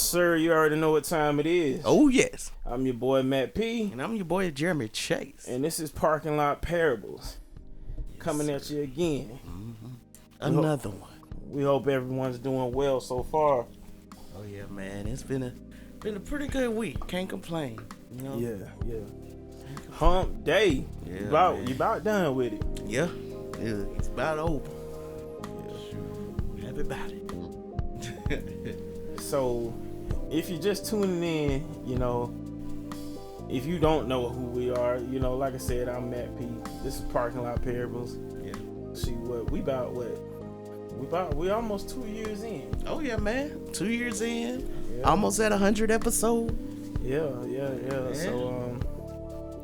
sir, you already know what time it is. Oh, yes. I'm your boy, Matt P. And I'm your boy, Jeremy Chase. And this is Parking Lot Parables. Coming at you again. Another one. We hope everyone's doing well so far. Oh, yeah, man. It's been a pretty good week. Can't complain. You know? Yeah. Hump day. Yeah, You about done with it. Yeah. It's about over. Yeah. Happy about it. So, if you're just tuning in, you know, if you don't know who we are, you know, like I said, I'm Matt P. This is Parking Lot Parables. Yeah. See we almost 2 years in. Oh, yeah, man. 2 years in. Yeah. Almost at 100 episodes. Yeah. So,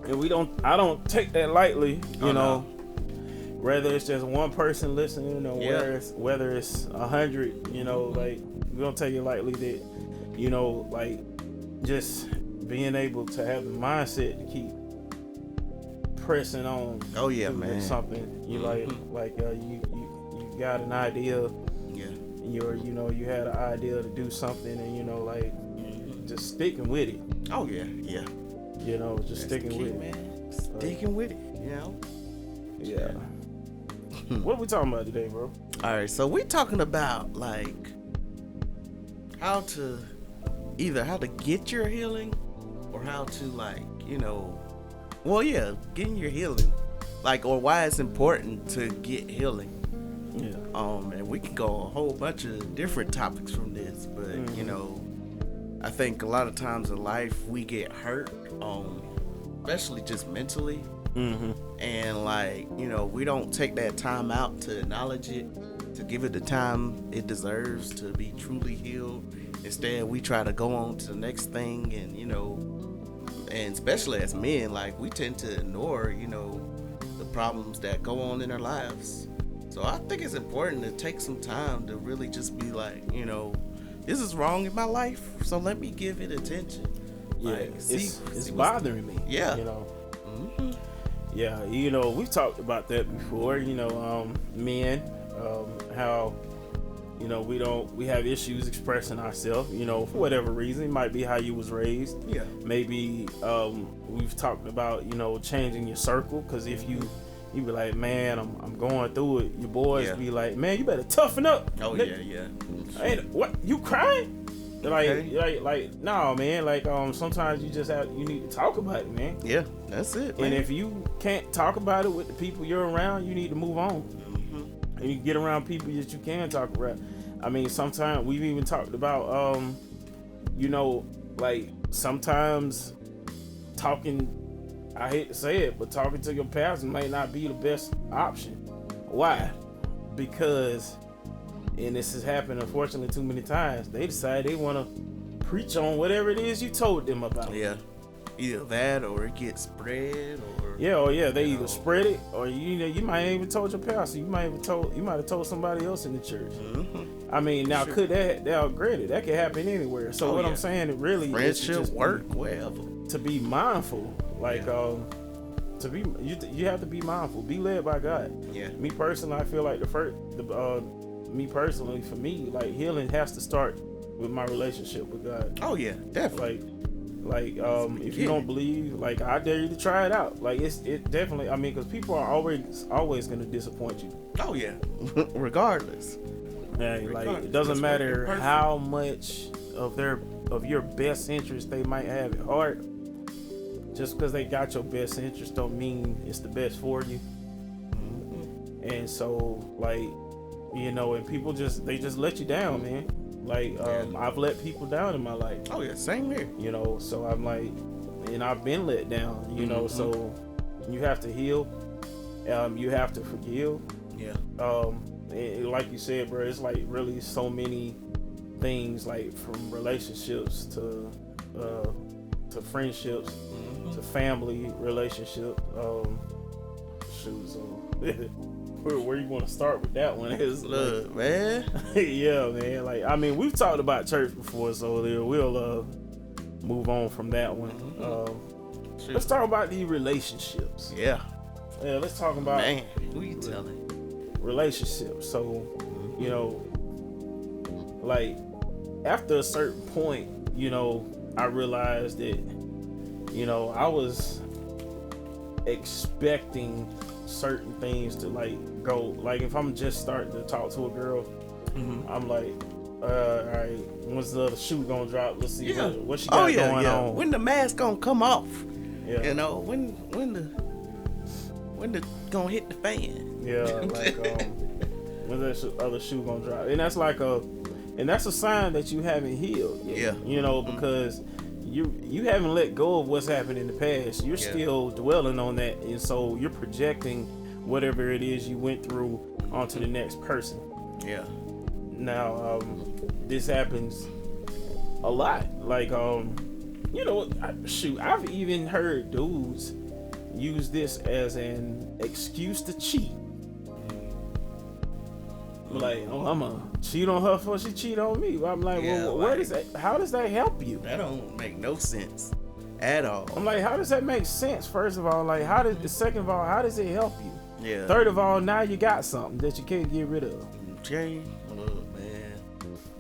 and I don't take that lightly, you know. No. Whether it's just one person listening or whether it's 100, you know, like, we don't take it lightly that, you know, like, just being able to have the mindset to keep pressing on. Oh, yeah, doing man. Something you you got an idea. Yeah. You had an idea to do something, and, you know, like, just sticking with it. Oh, yeah. You know, just That's sticking the key, with it. man. Sticking with it, you know? Yeah. What are we talking about today, bro? All right, so we're talking about, like, how to get your healing or how to, like, you know, getting your healing, like, or why it's important to get healing. Yeah. And we can go a whole bunch of different topics from this, but you know, I think a lot of times in life we get hurt, especially just mentally. And, like, you know, we don't take that time out to acknowledge it, to give it the time it deserves to be truly healed. Instead, we try to go on to the next thing, and, you know, and especially as men, like, we tend to ignore, you know, the problems that go on in our lives. So I think it's important to take some time to really just be like, you know, this is wrong in my life, so let me give it attention. Yeah, Like, it's bothering me. Yeah. You know. Yeah, you know, we've talked about that before. You know, men, how, you know, we have issues expressing ourselves. You know, for whatever reason, it might be how you was raised. Yeah. Maybe we've talked about, you know, changing your circle, because if you be like, man, I'm going through it. Your boys be like, man, you better toughen up. Oh, yeah. Hey, what, you crying? Okay. Like, no, man. Like, sometimes you need to talk about it, man. Yeah, that's it, man. And if you can't talk about it with the people you're around, you need to move on. And you get around people that you can talk about. I mean, sometimes we've even talked about, you know, like, sometimes talking, I hate to say it, but talking to your pastor might not be the best option. Why? Because, and this has happened unfortunately too many times, they decide they want to preach on whatever it is you told them about. Yeah, either that or it gets spread, or they either spread it, or you might have even told your pastor. You might have told somebody else in the church. I mean, now could that granted that could happen anywhere. So I'm saying, it really friendship, work, wherever, to be mindful, like you have to be mindful, be led by God. Yeah. Me personally, I feel like for me, like, healing has to start with my relationship with God. Oh yeah, definitely. Like if you don't believe, like, I dare you to try it out. Like, it definitely, I mean, because people are always going to disappoint you. Oh yeah, regardless. And, like, it doesn't matter how much of your best interest they might have at heart. Just because they got your best interest don't mean it's the best for you. And so, like, you know, and people just let you down, man. Like, I've let people down in my life. Oh yeah, same here. You know, so I'm like, and I've been let down, you know, so you have to heal. You have to forgive. Yeah. And like you said, bro, it's like really so many things, like, from relationships to friendships, to family relationship. Where you want to start with that one is, look, like, man. Yeah, man. Like, I mean, we've talked about church before, so we'll move on from that one. Let's talk about these relationships. Yeah, let's talk about, man, who you telling? Relationships. So, you know, like, after a certain point, you know, I realized that, you know, I was expecting certain things to like go. Like if I'm just starting to talk to a girl, I'm like, all right, when's the shoe gonna drop? Let's see what she got going on. When the mask gonna come off? Yeah. You know, when the gonna hit the fan? Yeah, like when's that other shoe gonna drop? And that's like that's a sign that you haven't healed yet. Yeah. You know, because you haven't let go of what's happened in the past. You're still dwelling on that, and so you're projecting whatever it is you went through onto the next person. Yeah. Now, this happens a lot. Like, you know, I've even heard dudes use this as an excuse to cheat. Like, oh, I'm gonna cheat on her before she cheat on me. I'm like, well, where does that? How does that help you? That don't make no sense at all. I'm like, how does that make sense? First of all, like, second of all, how does it help you? Yeah. Third of all, now you got something that you can't get rid of. Jay, look, man,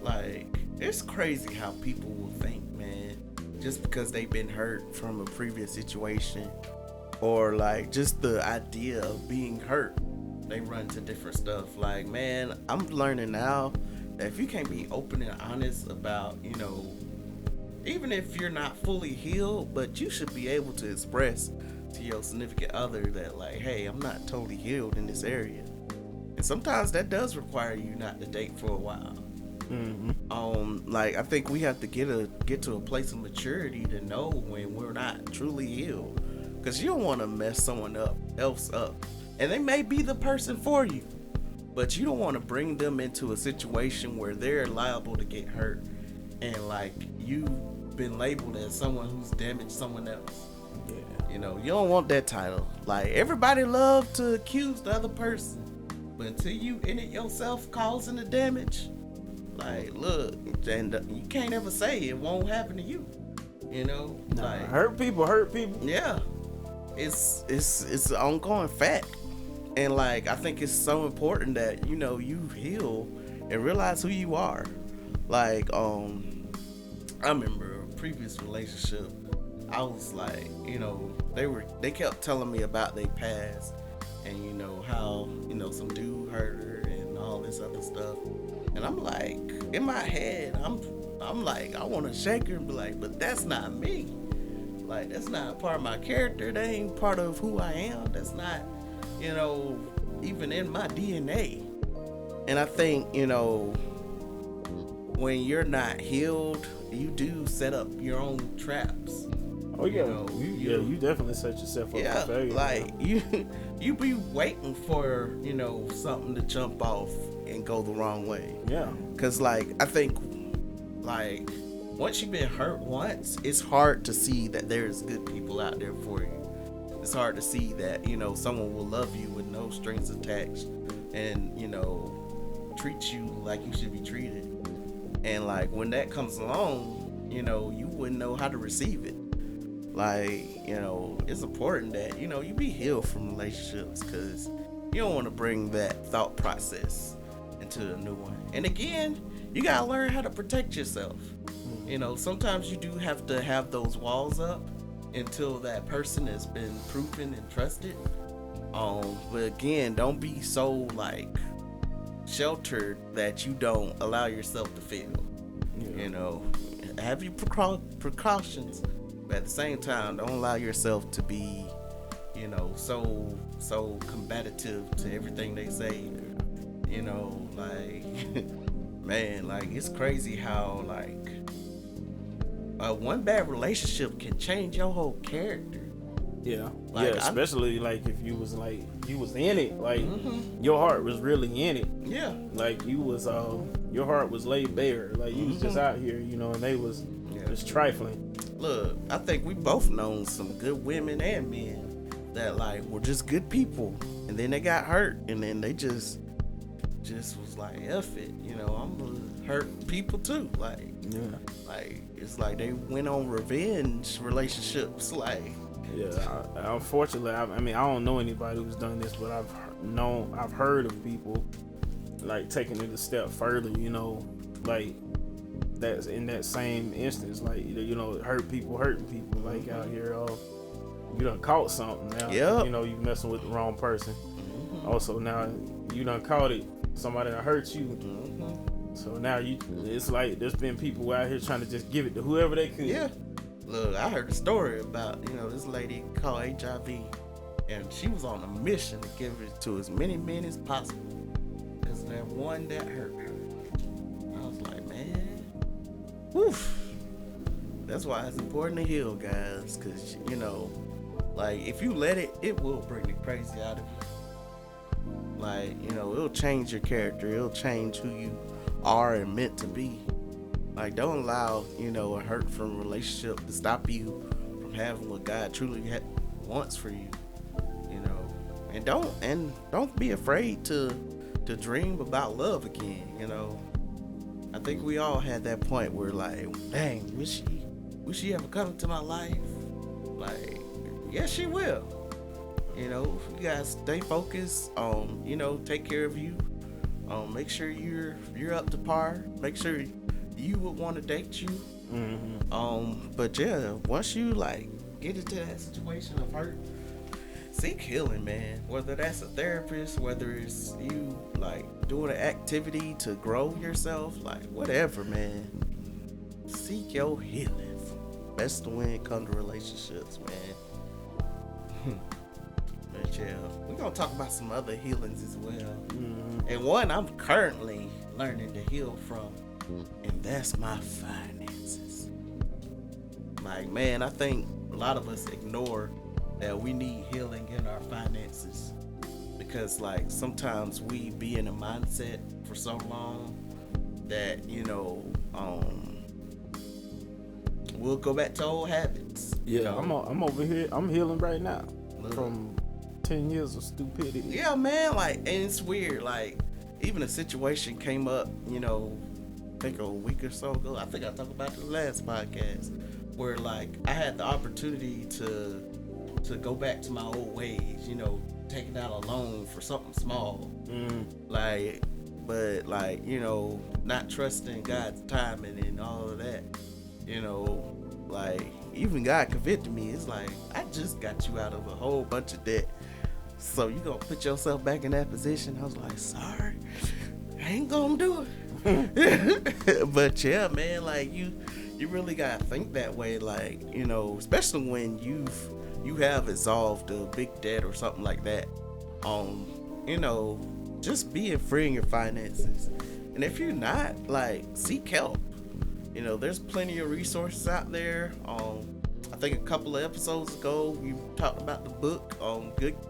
like, it's crazy how people will think, man, just because they've been hurt from a previous situation, or like just the idea of being hurt, they run to different stuff. Like, man, I'm learning now that if you can't be open and honest about, you know, even if you're not fully healed, but you should be able to express to your significant other that, like, hey, I'm not totally healed in this area. And sometimes that does require you not to date for a while. Like, I think we have to get to a place of maturity to know when we're not truly healed, because you don't want to mess someone else up. And they may be the person for you, but you don't want to bring them into a situation where they're liable to get hurt, and like you've been labeled as someone who's damaged someone else. Yeah. You know, you don't want that title. Like, everybody love to accuse the other person, but until you in it yourself causing the damage, like, look, and you can't ever say it won't happen to you. You know, like, hurt people. Yeah, it's an ongoing fact. And like, I think it's so important that, you know, you heal and realize who you are. Like, I remember a previous relationship, I was like, you know, they kept telling me about their past, and you know how, you know, some dude hurt her and all this other stuff. And I'm like, in my head, I'm like, I want to shake her and be like, but that's not me. Like, that's not part of my character. That ain't part of who I am. That's not, you know, even in my DNA. And I think, you know, when you're not healed, you do set up your own traps. Oh yeah, you definitely set yourself up for failure. Like, you be waiting for, you know, something to jump off and go the wrong way. Yeah. Cause like, I think, like, once you've been hurt once, it's hard to see that there's good people out there for you. It's hard to see that, you know, someone will love you with no strings attached, and, you know, treat you like you should be treated. And like, when that comes along, you know, you wouldn't know how to receive it. Like, you know, it's important that, you know, you be healed from relationships, because you don't want to bring that thought process into a new one. And again, you gotta learn how to protect yourself. You know, sometimes you do have to have those walls up until that person has been proven and trusted. But again, don't be so like sheltered that you don't allow yourself to feel. Yeah. You know, have your precautions, but at the same time, don't allow yourself to be, you know, so combative to everything they say. You know, like, man, like, it's crazy how like one bad relationship can change your whole character. Yeah, like, yeah, especially like if you was in it, like your heart was really in it. Yeah, like you was your heart was laid bare, like you was just out here, you know, and they was just trifling. Look, I think we both known some good women and men that like were just good people, and then they got hurt, and then they just was like, F it, you know, I'm gonna hurt people too. Like, yeah, like it's like they went on revenge relationships, like. Yeah, unfortunately, I mean, I don't know anybody who's done this, but I've heard of people like taking it a step further, you know, like that's in that same instance, like hurting people, like out here. You done caught something now. Yep. You messing with the wrong person. Also now you done caught it. Somebody done hurt you. So now it's like there's been people out here trying to just give it to whoever they could. Yeah. Look, I heard a story about, this lady called HIV, and she was on a mission to give it to as many men as possible. Because that one that hurt her. I was like, man, woof. That's why it's important to heal, guys. Because, like, if you let it, it will bring the crazy out of you. Like, it'll change your character. It'll change who you are and meant to be. Like, don't allow, a hurt from a relationship to stop you from having what God truly wants for you. And don't be afraid to dream about love again. I think we all had that point where, like, dang, wish she ever come into my life. Like, yes, she will. You guys stay focused on, take care of you. Make sure you're up to par. Make sure you would want to date you. But yeah, once you like get into that situation of hurt, seek healing, man. Whether that's a therapist, whether it's you like doing an activity to grow yourself, like whatever, man. Seek your healing. That's the way it comes to relationships, man. But yeah, we're gonna talk about some other healings as well. And one I'm currently learning to heal from, and that's my finances. Like, man, I think a lot of us ignore that we need healing in our finances, because like sometimes we be in a mindset for so long that we'll go back to old habits. Yeah, I'm over here. I'm healing right now from 10 years of stupidity. Yeah, man. Like, and it's weird. Like, even a situation came up, I think a week or so ago. I think I talked about it in the last podcast, where like I had the opportunity to go back to my old ways. Taking out a loan for something small. Like, but like not trusting God's timing and all of that. Like even God convicted me. It's like, I just got you out of a whole bunch of debt, so you gonna put yourself back in that position? I was like, sorry, I ain't gonna do it. But yeah, man, like you really gotta think that way. Like, especially when you have resolved a big debt or something like that. Just being free in your finances. And if you're not, like, seek help. There's plenty of resources out there. I think a couple of episodes ago, we talked about the book,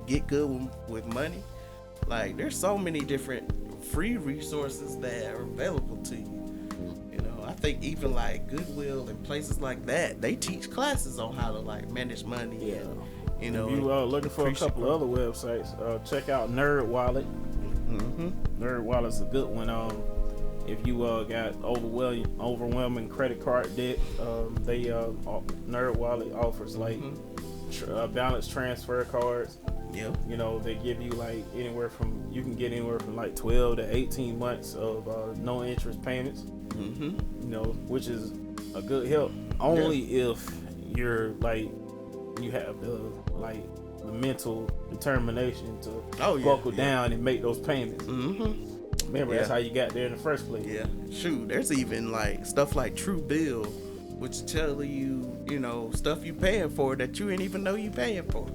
Get Good with Money. Like, there's so many different free resources that are available to you. I think even like Goodwill and places like that, they teach classes on how to like manage money. Yeah. If you looking for a couple of other websites, check out NerdWallet. NerdWallet's a good one. If you got overwhelming credit card debt, NerdWallet offers like balance transfer cards. Yep. They give you like you can get anywhere from like 12 to 18 months of no interest payments. Which is a good help. Only if you're like you have the mental determination to buckle down and make those payments. Remember, that's how you got there in the first place. Yeah, shoot. There's even like stuff like Truebill, which tell you, stuff you paying for that you didn't even know you paying for.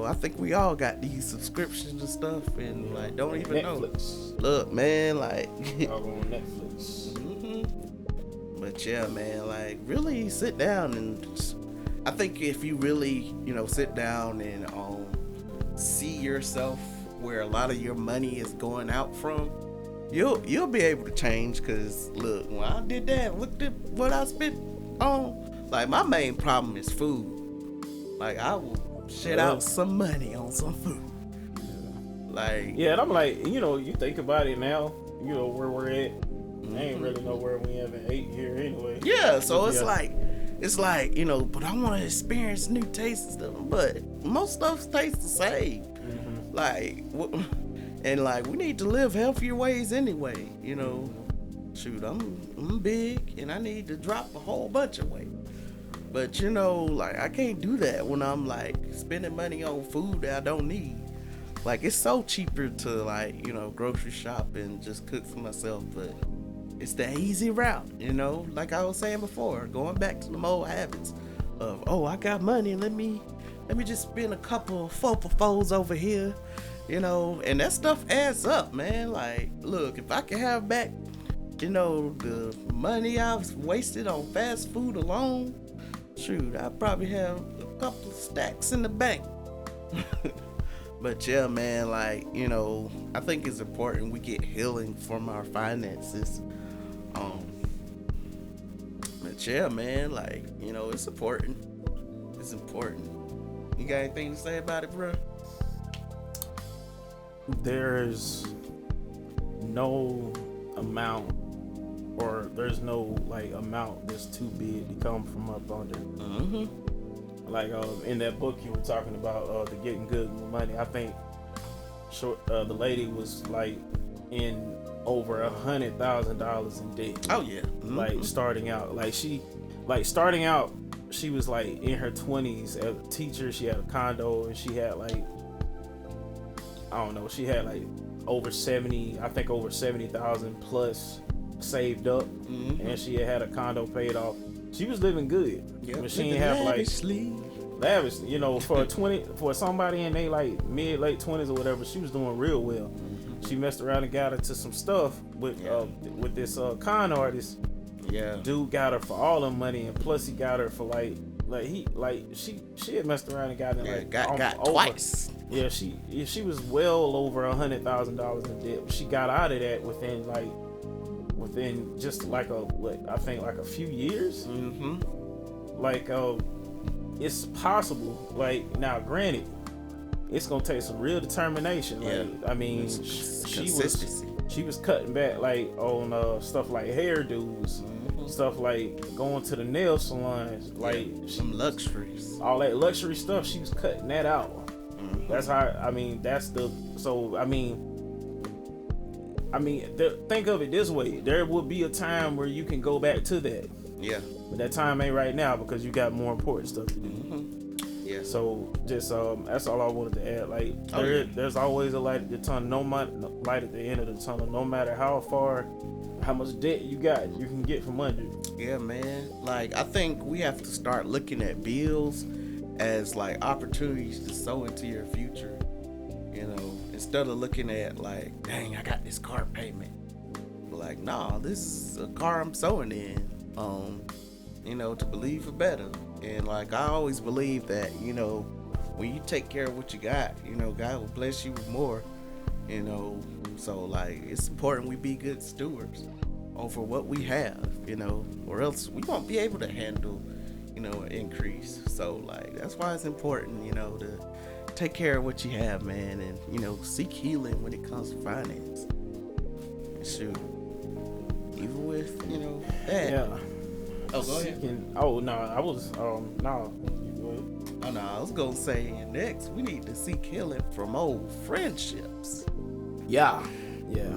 I think we all got these subscriptions and stuff, and like don't even Netflix. know. Look, man, like all on Netflix. But yeah, man, like really sit down and I think if you really, sit down and see yourself where a lot of your money is going out from, you'll be able to change. Cause look, when I did that, look at what I spent on. Like, my main problem is food. Like, I will shit out some money on some food. Like, yeah, and I'm like, you think about it now, where we're at. I ain't really know where we haven't ate here anyway. Yeah, so it's like, but I want to experience new tastes and stuff. But most stuff tastes the same. Like, and like we need to live healthier ways anyway. shoot, I'm big and I need to drop a whole bunch of weight. But you know, like I can't do that when I'm like spending money on food that I don't need. Like it's so cheaper to like, you know, grocery shop and just cook for myself, but it's the easy route, you know, like I was saying before, going back to the old habits of, oh, I got money, let me just spend a couple of foes over here, you know, and that stuff adds up, man. Like, look, if I can have back, you know, the money I've wasted on fast food alone, shoot, I probably have a couple of stacks in the bank. But yeah, man, like, you know, I think it's important we get healing from our finances. But yeah, man, like, you know, it's important. It's important. You got anything to say about it, bro? There's no amount, or there's no like amount that's too big to come from up under. Like in that book you were talking about, the Getting Good with Money, I think the lady was like in over $100,000 in debt. Oh yeah. Like starting out, she was like in her 20s as a teacher. She had a condo and she had like, I don't know, she had like over 70,000 plus saved up, and she had a condo paid off. She was living good. Yep. But she didn't have like lavish, you know, for somebody in they like late 20s or whatever. She was doing real well. She messed around and got into some stuff with this con artist. Yeah. Dude got her for all the money, and plus he got her for she had messed around and got in got twice. Yeah, she was well over $100,000 in debt. She got out of that within just like a few years. Like it's possible. Like now, granted, it's gonna take some real determination. Like, I mean, she was cutting back like on stuff like hairdos, stuff like going to the nail salons, like some luxuries, all that luxury stuff. She was cutting that out. That's how. Think of it this way: there will be a time where you can go back to that. Yeah. But that time ain't right now because you got more important stuff to do. Yeah. So just that's all I wanted to add. Like there's always a light at the tunnel. Light at the end of the tunnel. No matter how much debt you got, you can get from under. Yeah, man. Like I think we have to start looking at bills as like opportunities to sow into your future. You know, instead of looking at like, dang, I got this car payment. Like, nah, this is a car I'm sowing in. You know, to believe for better. And like I always believe that, you know, when you take care of what you got, you know, God will bless you with more. You know, so like it's important we be good stewards over what we have, you know, or else we won't be able to handle, you know, an increase. So like that's why it's important, you know, to take care of what you have, man, and you know, seek healing when it comes to finance. And shoot, even with, you know, that. Yeah. Oh, go ahead. No, I was no. You go ahead. Oh no, I was gonna say next we need to seek healing from old friendships. Yeah.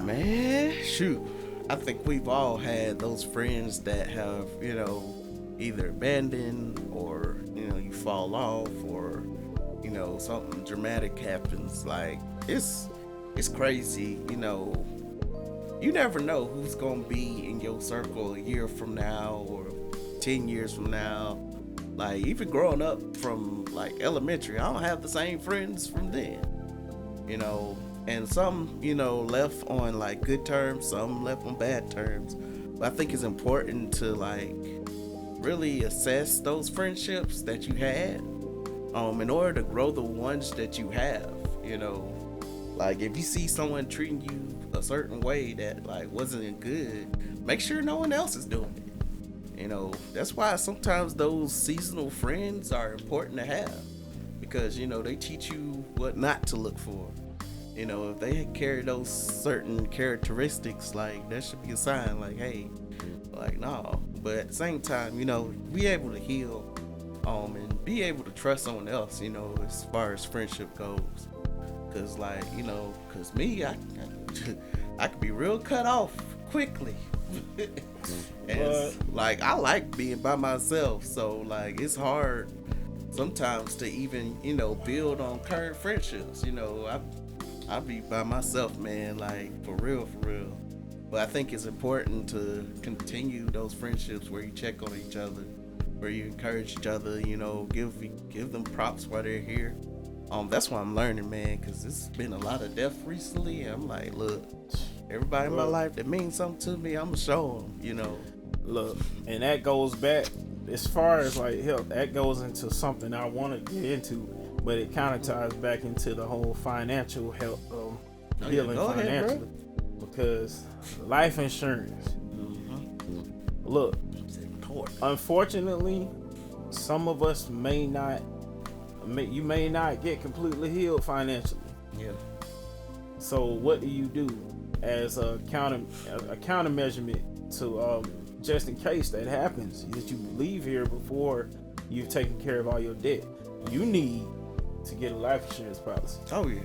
Man, shoot. I think we've all had those friends that have, you know, either abandoned or, you know, you fall off or, you know, something dramatic happens. Like it's crazy, you know. You never know who's gonna be in your circle a year from now or 10 years from now. Like even growing up from like elementary, I don't have the same friends from then, you know, and some, you know, left on like good terms, some left on bad terms. But I think it's important to like really assess those friendships that you had in order to grow the ones that you have, you know. Like if you see someone treating you a certain way that like wasn't good, make sure no one else is doing it. You know, that's why sometimes those seasonal friends are important to have, because, you know, they teach you what not to look for. You know, if they carry those certain characteristics, like that should be a sign like, hey, like, no. But at the same time, you know, be able to heal and be able to trust someone else, you know, as far as friendship goes. Cause like, you know, cause me, I could be real cut off quickly Like, I like being by myself, so like it's hard sometimes to even, you know, build on current friendships. You know, I be by myself, man, like for real. But I think it's important to continue those friendships where you check on each other, where you encourage each other, you know, give them props while they're here. That's what I'm learning, man, because it's been a lot of death recently. I'm like, look, everybody in my life that means something to me, I'm gonna show them, you know. Look, and that goes back as far as like health. That goes into something I want to get into, but it kind of ties back into the whole financial health, healing financially, because life insurance. Look, It's important. unfortunately, some of us may not get completely healed financially. Yeah. So what do you do as a countermeasurement to just in case that happens, that you leave here before you've taken care of all your debt? You need to get a life insurance policy. Oh yeah.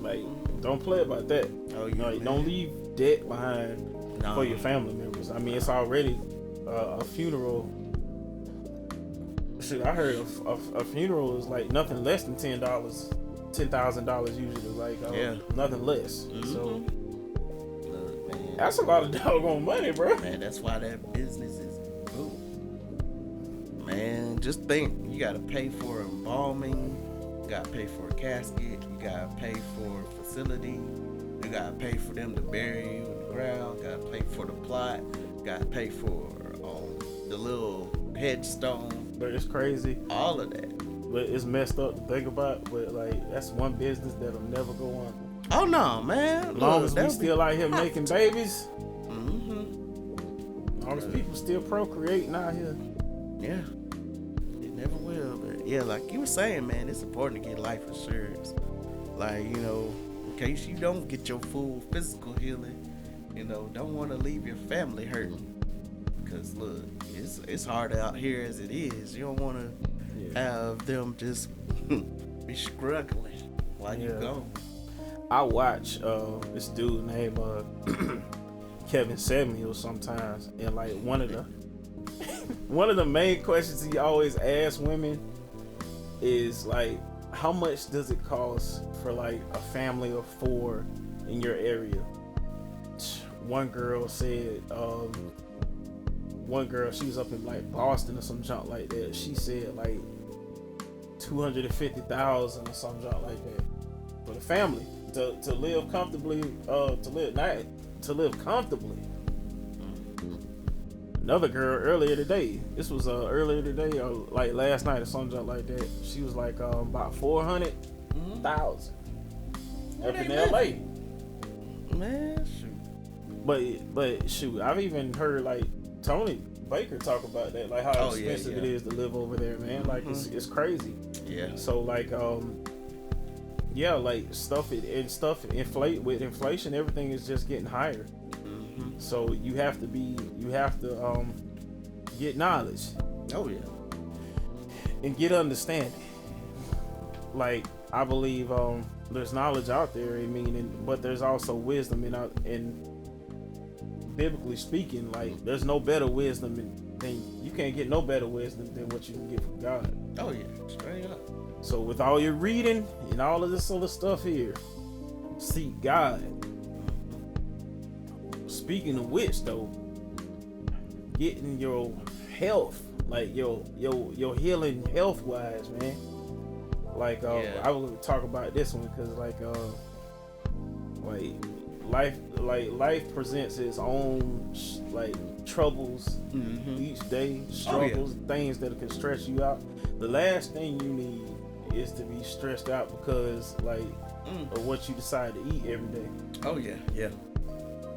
Like, don't play about that. Oh yeah. Like, don't leave debt behind for your family members. I mean, it's already a funeral. Shit, I heard a funeral is like nothing less than $10,000 usually. Like, nothing less. So Look, man, that's a lot of doggone money, bro. man, that's why that business is boom. Man, just think, you gotta pay for embalming, you gotta pay for a casket, you gotta pay for a facility, you gotta pay for them to bury you in the ground, you gotta pay for the plot, you gotta pay for the little headstone. But it's crazy. All of that. But it's messed up to think about. But like, that's one business that'll never go on. Oh no, man. As long as we still out here making babies. Mm-hmm. As long as people still procreating out here. Yeah. It never will. But yeah, like you were saying, man, it's important to get life insurance. Like, you know, in case you don't get your full physical healing, you know, don't want to leave your family hurting. Because look, it's hard out here as it is. You don't want to have them just be struggling while you go. I watch this dude named Kevin Samuel sometimes, and like one of the main questions he always asks women is like, how much does it cost for like a family of 4 in your area? One girl said, she was up in like Boston or some junk like that. She said like $250,000 or some junk like that for the family to live comfortably, to live comfortably. Another girl earlier today. This was earlier today or like last night or some junk like that. She was like about $400,000 up in LA. Man, shoot. But shoot, I've even heard like Tony Baker talk about that, like how expensive it is to live over there, man. Like it's crazy. Yeah. So like like stuff inflate with inflation, everything is just getting higher. So you have to get knowledge. Oh yeah. And get understanding. Like, I believe there's knowledge out there, but there's also wisdom in biblically speaking, like there's no better wisdom than you can't get no better wisdom than what you can get from God. Oh yeah, straight up. So with all your reading and all of this other stuff here, seek God. Speaking of which, though, getting your health, like your healing health wise, man. Like I was gonna talk about this one because life presents its own troubles each day, struggles, things that can stress you out. The last thing you need is to be stressed out because of what you decide to eat every day. Oh yeah.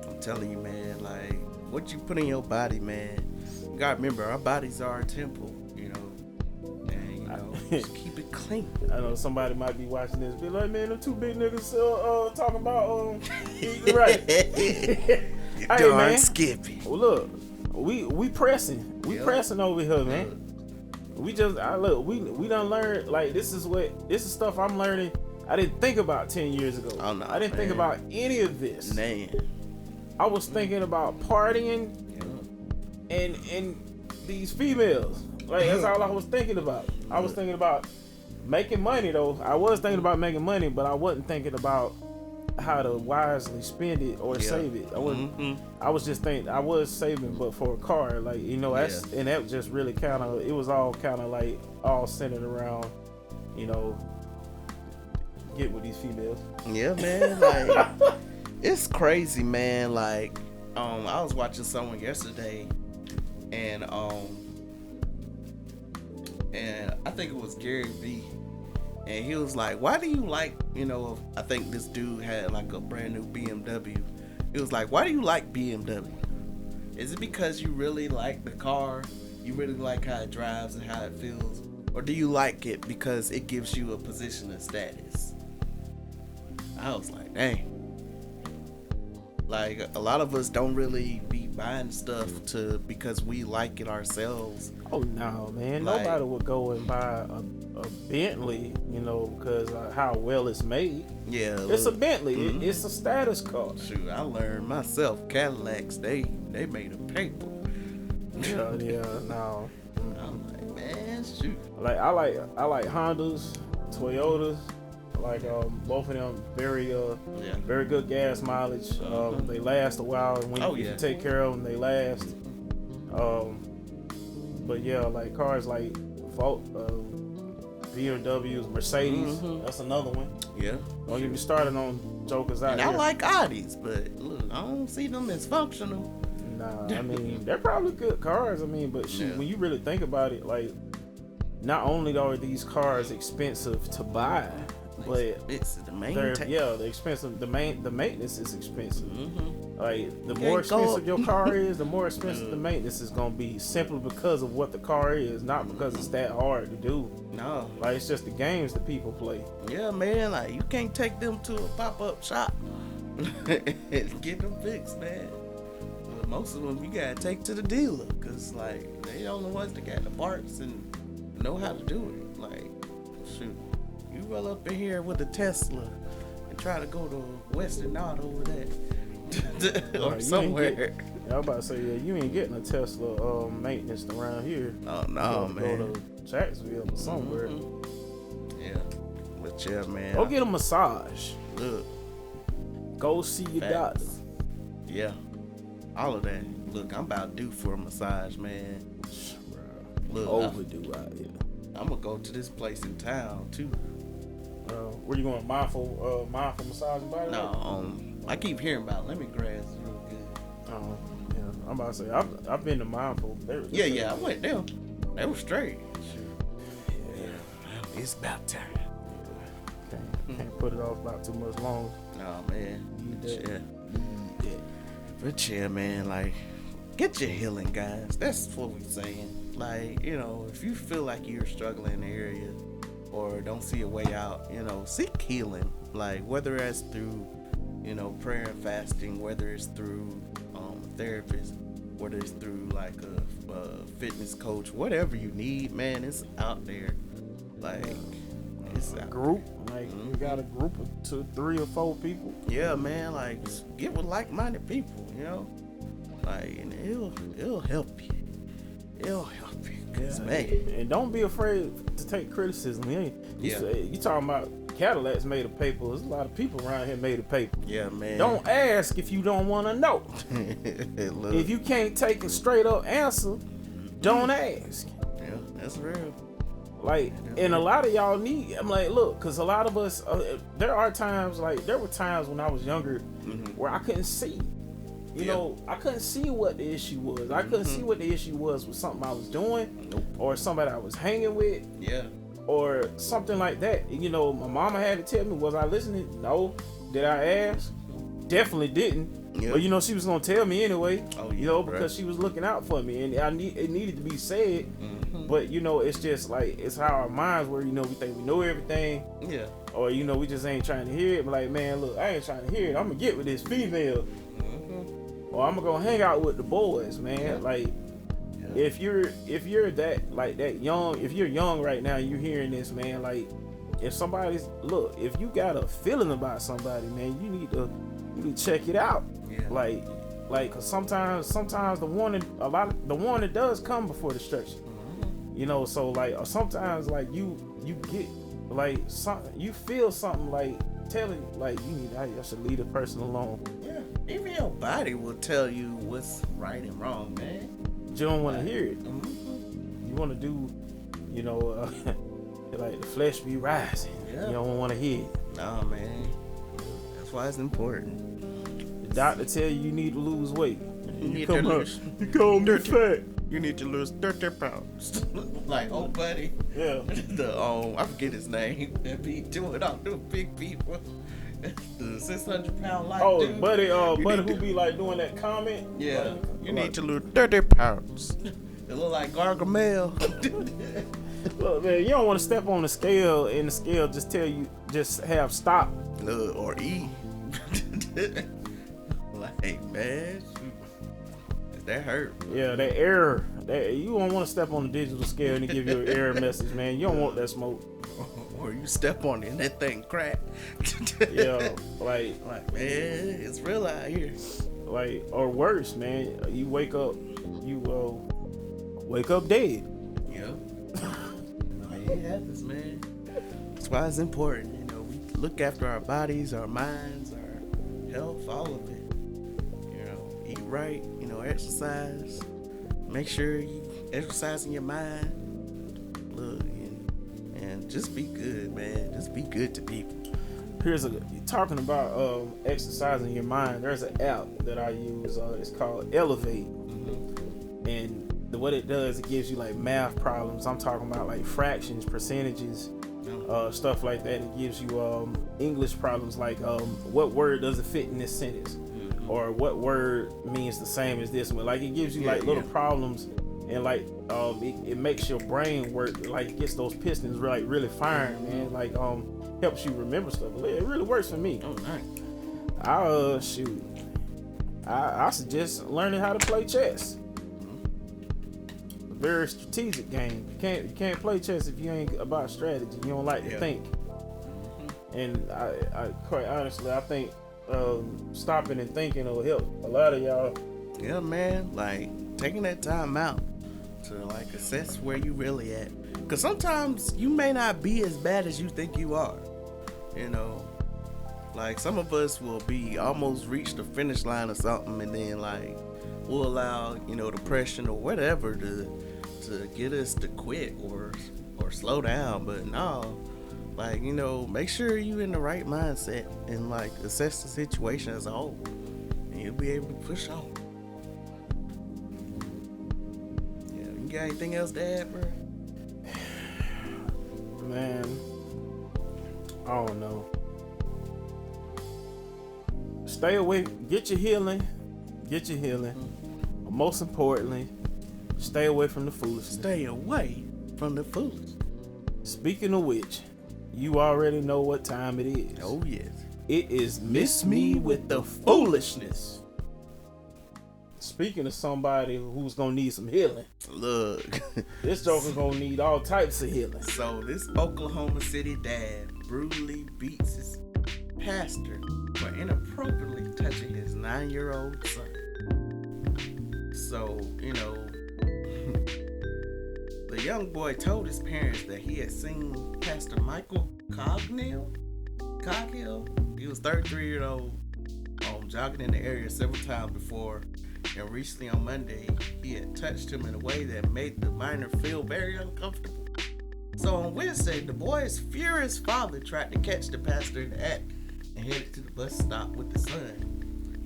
I'm telling you, man, like what you put in your body, man. You gotta remember, our bodies are our temple, you know. And you know, just keep it clean. I know somebody might be watching this, be like, man, them 2 big niggas still talking about eating right. Hey, man, Skippy. Well, look, we pressing, pressing over here, man. We just we done learned, like this is stuff I'm learning. I didn't think about 10 years ago. Oh no, I didn't think about any of this. Man. I was thinking about partying and these females. Like that's all I was thinking about. I was thinking about making money though. I was thinking about making money, but I wasn't thinking about how to wisely spend it or save it. I wasn't. I was just thinking I was saving, but for a car, like that's and that just really kind of it was all kind of like all centered around, get with these females. Yeah, man. Like it's crazy, man. Like I was watching someone yesterday, and I think it was Gary Vee. And he was like, why do you like, I think this dude had like a brand new BMW. He was like, why do you like BMW? Is it because you really like the car? You really like how it drives and how it feels? Or do you like it because it gives you a position of status? I was like, dang. Like, a lot of us don't really be buying stuff because we like it ourselves. Oh, no, man. Like, nobody would go and buy a Bentley, because how well it's made. Yeah. It's a Bentley. It's a status car. Shoot, I learned myself, Cadillacs, they made a paper. Yeah, no. I'm like, man, shoot. Like, I like Hondas, Toyotas. Like both of them very good gas mileage. They last a while, and when you take care of them, they last. But yeah, like cars like BMWs, Mercedes. That's another one. Yeah. Don't get me started on jokers out and here. I like Audis, but look, I don't see them as functional. Nah, I mean they're probably good cars. I mean, but shoot, when you really think about it, like not only are these cars expensive to buy. But it's the they're expensive. The maintenance is expensive. Like the more expensive your car is, the more expensive the maintenance is gonna be. Simply because of what the car is, not because it's that hard to do. No, like it's just the games that people play. Yeah, man. Like you can't take them to a pop-up shop and get them fixed, man. But most of them you gotta take to the dealer, cause like they the only ones that got the parts and know how to do it. Like shoot. You roll up in here with a Tesla and try to go to Western Auto over there or somewhere. I was about to say, you ain't getting a Tesla maintenance around here. Oh no, man. Go to Jacksonville or somewhere. Yeah, but yeah, man. Go get a massage. Look, go see your doctor. Yeah, all of that. Look, I'm about due for a massage, man. Look, overdue out here. I'm gonna go to this place in town too. Where you going? Mindful massage and body? No, I keep hearing about lemongrass. It's real good. Yeah. I'm about to say I've been to Mindful. I went there. They were straight. Yeah, it's about time. Can't put it off about too much longer. No, man. But yeah, man. Like, get your healing, guys. That's what we're saying. Like, if you feel like you're struggling in the area or don't see a way out, seek healing. Like, whether that's through, prayer and fasting, whether it's through a therapist, whether it's through like a fitness coach, whatever you need, man, it's out there. Like, it's a group. Like, we got a group of 2, 3, or 4 people. Yeah, man. Like, get with like-minded people, Like, and it'll help you. It'll help you. And don't be afraid to take criticism. You talking about Cadillacs made of paper. There's a lot of people around here made of paper. Yeah, man. Don't ask if you don't want to know. If you can't take a straight up answer, don't ask. Yeah, that's real. Like, and a lot of y'all I'm like, look, because a lot of us, there were times when I was younger where I couldn't see. I couldn't see what the issue was. I couldn't see what the issue was with something I was doing or somebody I was hanging with. Yeah. Or something like that. My mama had to tell me, was I listening? No. Did I ask? Definitely didn't. Yep. But she was gonna tell me anyway. Because she was looking out for me, and it needed to be said. But it's just like it's how our minds were. We think we know everything. Yeah. Or we just ain't trying to hear it. But like, man, look, I ain't trying to hear it. I'm gonna get with this female. Or I'm gonna go hang out with the boys, man. Yeah. Like, if you're that young, if you're young right now, you're hearing this, man. Like, if you got a feeling about somebody, man, you need to check it out. Yeah. Like, like, 'cause sometimes the warning does come before destruction. You know, so like sometimes like you get like you feel something like telling like I should leave the person alone. Yeah, even your body will tell you what's right and wrong, man. But you don't want to hear it. You want to do, like the flesh be rising. Yeah. You don't want to hear it. Nah, man. That's why it's important. The doctor tell you need to lose weight. You come fat. You need to lose 30 pounds. Like, oh, buddy. Yeah. I forget his name. That be doing all them big people. The 600-pound life dude. Buddy who be like doing that comment. Yeah. Like, you need to lose 30 pounds. It look like Gargamel. Look, man, you don't want to step on the scale and the scale just have stop. Or E. Like, man. That hurt. Yeah, that error. You don't want to step on the digital scale and it give you an error message, man. You don't want that smoke. Or you step on it and that thing crack. Yeah, like man, it's real out here. Like, or worse, man. You wake up dead. Yep. It happens, man. That's why it's important. We look after our bodies, our minds, our health, all of it. Eat right, exercise. Make sure you exercise in your mind. Look, and just be good, man. Just be good to people. Talking about exercising your mind. There's an app that I use. It's called Elevate, and what it does, it gives you like math problems. I'm talking about like fractions, percentages, stuff like that. It gives you English problems like what word does it fit in this sentence, or what word means the same as this one. Like it gives you like little problems, and like it makes your brain work. Like it gets those pistons really firing, man. Like helps you remember stuff. It really works for me. Oh, nice. I suggest learning how to play chess. Very strategic game. You can't play chess if you ain't about strategy. You don't like to think. And I quite honestly, I think stopping and thinking will help a lot of y'all. Yeah, man. Like taking that time out to like assess where you really at. Cause sometimes you may not be as bad as you think you are. Like some of us will be almost reach the finish line or something, and then like we'll allow depression or whatever to get us to quit or slow down. But no, like make sure you in the right mindset and like assess the situation as a whole, and you'll be able to push on. Yeah, you got anything else to add, bro? Man, I don't know. Stay away. Get your healing. But most importantly, stay away from the foolishness. Stay away from the foolishness. Speaking of which, you already know what time it is. Oh, yes. It is Miss Me with the Foolishness. Speaking of somebody who's gonna need some healing. Look. This joker's gonna need all types of healing. So this Oklahoma City dad brutally beats his pastor for inappropriately touching his 9-year-old son. So, the young boy told his parents that he had seen Pastor Michael Coghill. He was 33 years old, jogging in the area several times before, and recently on Monday, he had touched him in a way that made the minor feel very uncomfortable. So on Wednesday, the boy's furious father tried to catch the pastor in the act and headed to the bus stop with the son.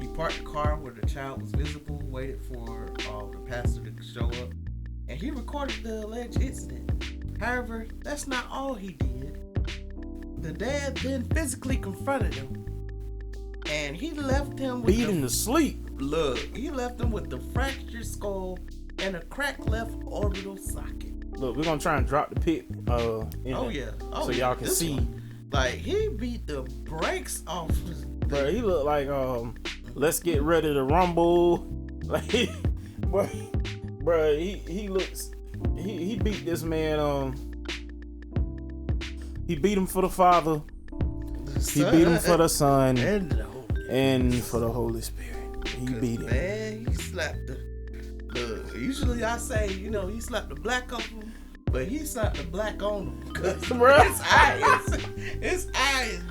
He parked the car where the child was visible, waited for the pastor to show up, and he recorded the alleged incident. However, that's not all he did. The dad then physically confronted him, and he left him with beat him to sleep. Look, he left him with the fractured skull and a cracked left orbital socket. Look, we're gonna try and drop the pic. So y'all can see. One. Like he beat the brakes off his. Bro, he looked like let's get ready to rumble. Like, bro, he looks. He beat this man. He beat him for the Father. He beat him for the Son. And for the Holy Spirit. He beat it. Man, he slapped the usually I say, he slapped the black on him, but he slapped the black on him because his eye is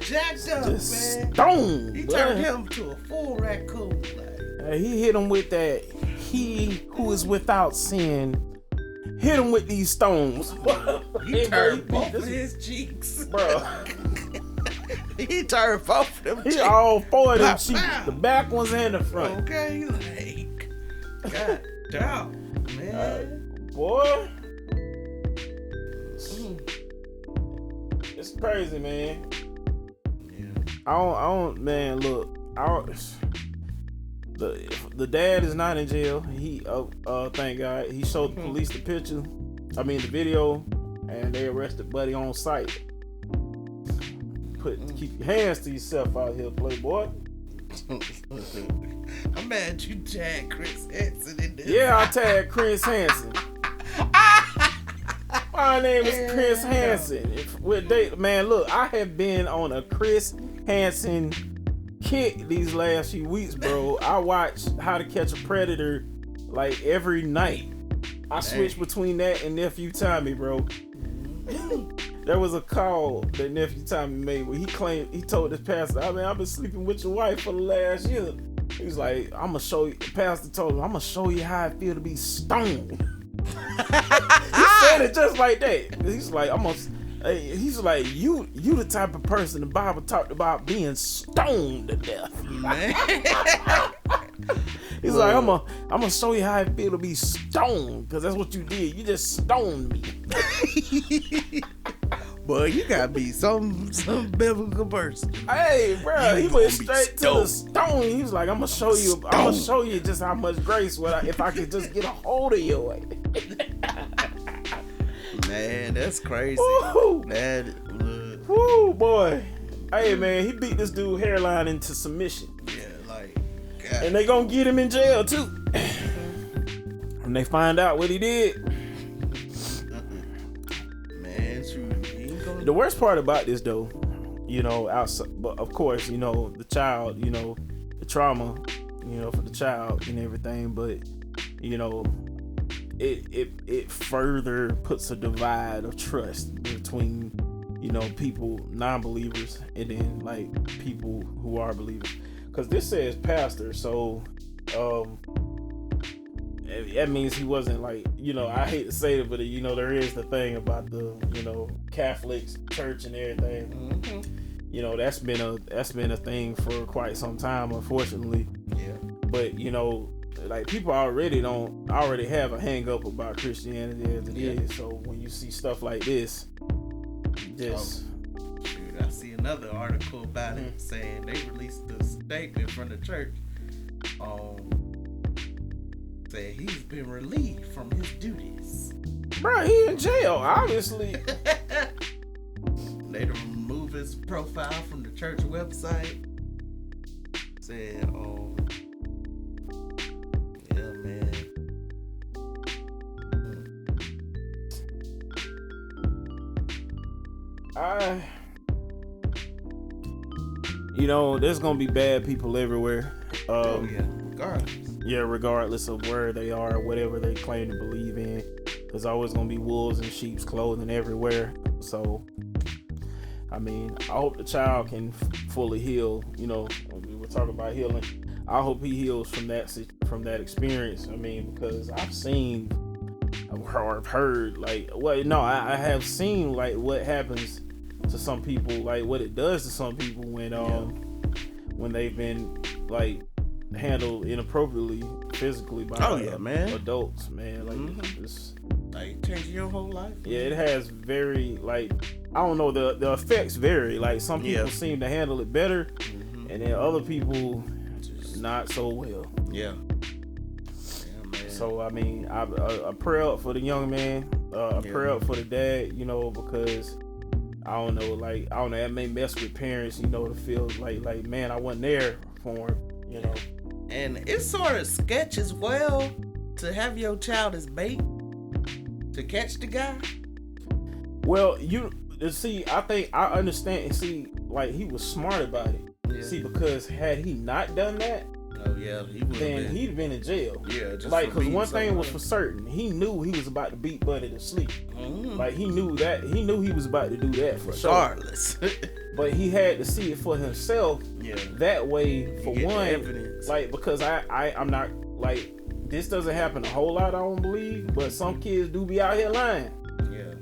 jacked up, just man. Stone. He turned him to a full raccoon. He hit him with that. He who is without sin hit him with these stones. He turned both of his cheeks, bro. He turned both of them cheeks. He all four of them cheeks, the back ones and the front. Okay, like, God damn, man. Boy. It's crazy, man. Yeah. I don't, man, look. The dad is not in jail. He, thank God. He showed the police the the video, and they arrested Buddy on sight. Keep your hands to yourself out here, playboy. I'm mad you tagged Chris Hansen in this. Yeah, I tagged Chris Hansen. My name is Chris Hansen. Man, look, I have been on a Chris Hansen kick these last few weeks, bro. I watch How to Catch a Predator like every night. I switch between that and Nephew Tommy, bro. There was a call that Nephew Tommy made where he told this pastor, I've been sleeping with your wife for the last year. He was like, I'm gonna show you. The pastor told him, I'm gonna show you how I feel to be stoned. He said it just like that. He's like, you the type of person the Bible talked about being stoned to death. Man. He's like, I'm gonna show you how I feel to be stoned, because that's what you did. You just stoned me. Boy, you gotta be some biblical person. Hey, bro, he went straight to the stone. He was like, I'm gonna show you just how much grace if I could just get a hold of you. Man, that's crazy. Woo, Woo, boy. Hey, man, he beat this dude hairline into submission. Yeah, like, God. And they gonna get him in jail too. When they find out what he did. The worst part about this, though, outside, but of course, the child, the trauma, for the child and everything, but, it further puts a divide of trust between, people, non-believers, and then, like, people who are believers. Because this says pastor, so, that means he wasn't like, I hate to say it, but there is the thing about the, Catholic church and everything. Mm-hmm. That's been a thing for quite some time, unfortunately. Yeah. But like people already have a hang up about Christianity as it is. So when you see stuff like this, shoot, I see another article about it saying they released a statement from the church. Saying he's been relieved from his duties. Bro, he in jail, obviously. They remove his profile from the church website. Said, yeah, man. There's gonna be bad people everywhere. Regardless. Yeah, regardless of where they are, whatever they claim to believe in, there's always gonna be wolves in sheep's clothing everywhere. So, I hope the child can fully heal. We were talking about healing. I hope he heals from that experience. Because I've heard I have seen like what happens to some people, like what it does to some people when they've been like handled inappropriately physically by adults, man. Like it's like changing your whole life. Yeah, it has very I don't know, the effects vary. Like some people seem to handle it better, and then other people not so well. Yeah. Man. So I pray up for the young man. Pray up for the dad. Because I don't know, that may mess with parents. To feel like man, I wasn't there for him. And it's sort of sketch as well to have your child as bait to catch the guy. Well, I think I understand. See, like he was smart about it. Yeah. See, because had he not done that, then he'd have been in jail. Yeah, just like, because one somebody. thing was for certain, he knew he was about to beat Buddy to sleep. Mm-hmm. Like, he knew he was about to do that for regardless. Sure. But he had to see it for himself. Yeah. That way, for one, evidence. like, because I'm not, like, this doesn't happen a whole lot, I don't believe, but some kids do be out here lying. Yeah.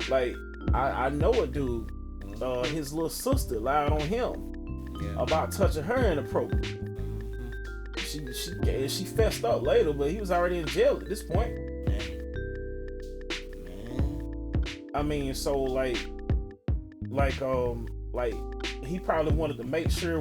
Like, I know a dude, his little sister lied on him about touching her inappropriately. She fessed up later, but he was already in jail at this point. I mean, so like he probably wanted to make sure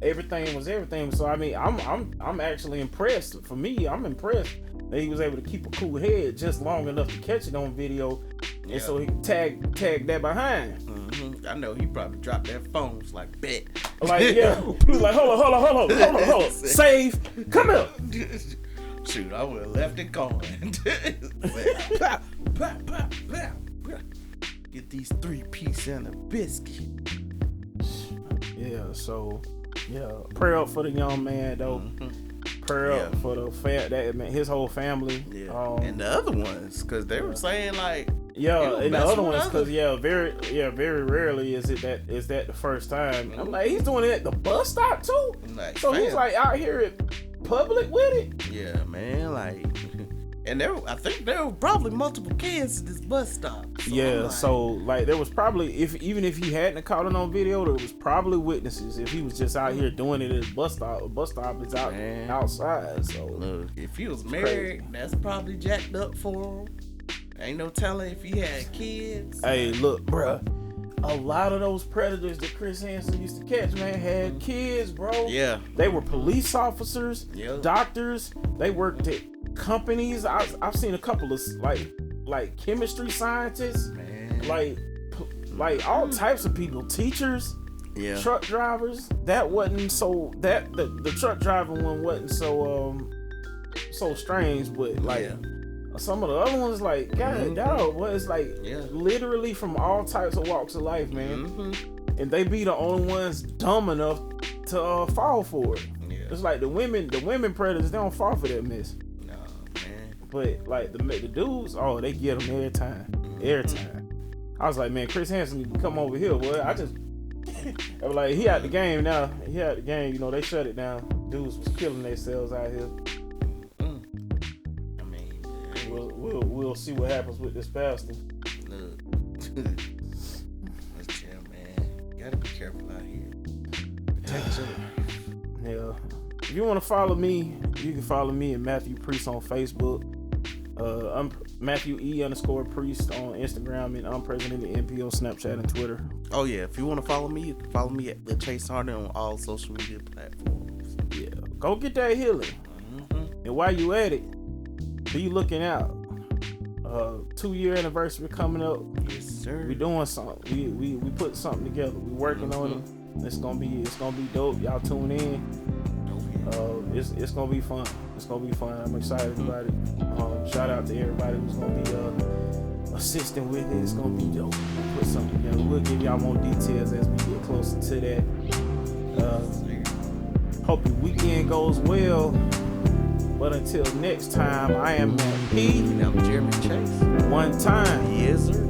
everything was everything. So I mean, I'm actually impressed. For me, I'm impressed that he was able to keep a cool head just long enough to catch it on video, and so he could tag that behind. Mm-hmm. I know he probably dropped that phone. Was like, bet. Like, yeah, he was like, hold on, save, come here. Shoot, I would have left it going. Get these 3-piece and a biscuit. Yeah, so prayer up for the young man though. Mm-hmm. Prayer up for the his whole family. Yeah. And the other ones, because they were saying like. Yeah, and the other ones, because very rarely is that the first time. Mm-hmm. I'm like, he's doing it at the bus stop too. Like, so he's like out here at public with it. Yeah, man, like, and I think there were probably multiple kids at this bus stop. So there was probably even if he hadn't caught it on video, there was probably witnesses. If he was just out here doing it at a bus stop is out outside. So look, if he was married, crazy. That's probably jacked up for him. Ain't no telling if he had kids. Hey, look, bruh. A lot of those predators that Chris Hansen used to catch, man, had kids, bro. Yeah. They were police officers, doctors. They worked at companies. I've seen a couple of like chemistry scientists, man. like all types of people, teachers, truck drivers. That wasn't so the truck driver one wasn't so strange, but like. Some of the other ones, like, God, dog, well, it's like literally from all types of walks of life, man. Mm-hmm. And they be the only ones dumb enough to fall for it. Yeah. It's like the women predators, they don't fall for that mess. No, man. But like the dudes, they get them every time. Mm-hmm. Every time. I was like, man, Chris Hansen need to come over here. Well, I was like, he out the game now. He out the game. You know, they shut it down. Dudes was killing themselves out here. We'll see what happens with this pastor. Look, let's chill, man. Gotta be careful out here. Protect your life. Yeah. If you want to follow me, you can follow me at Matthew Priest on Facebook. I'm Matthew E_Priest on Instagram, and I'm President of MP on Snapchat and Twitter. Oh yeah, if you want to follow me, you can follow me at The Chase Harden on all social media platforms. Yeah, go get that healing. Mm-hmm. And while you at it, be looking out. 2-year anniversary coming up. Yes, sir. We doing something. We put something together. We working on it. It's gonna be dope. Y'all tune in. It's gonna be fun. It's gonna be fun. I'm excited about it. Shout out to everybody who's gonna be assisting with it. It's gonna be dope. We'll put something together. We'll give y'all more details as we get closer to that. Hope your weekend goes well. But until next time, I am Matt P. And I'm Jeremy Chase. One time. Yes, sir.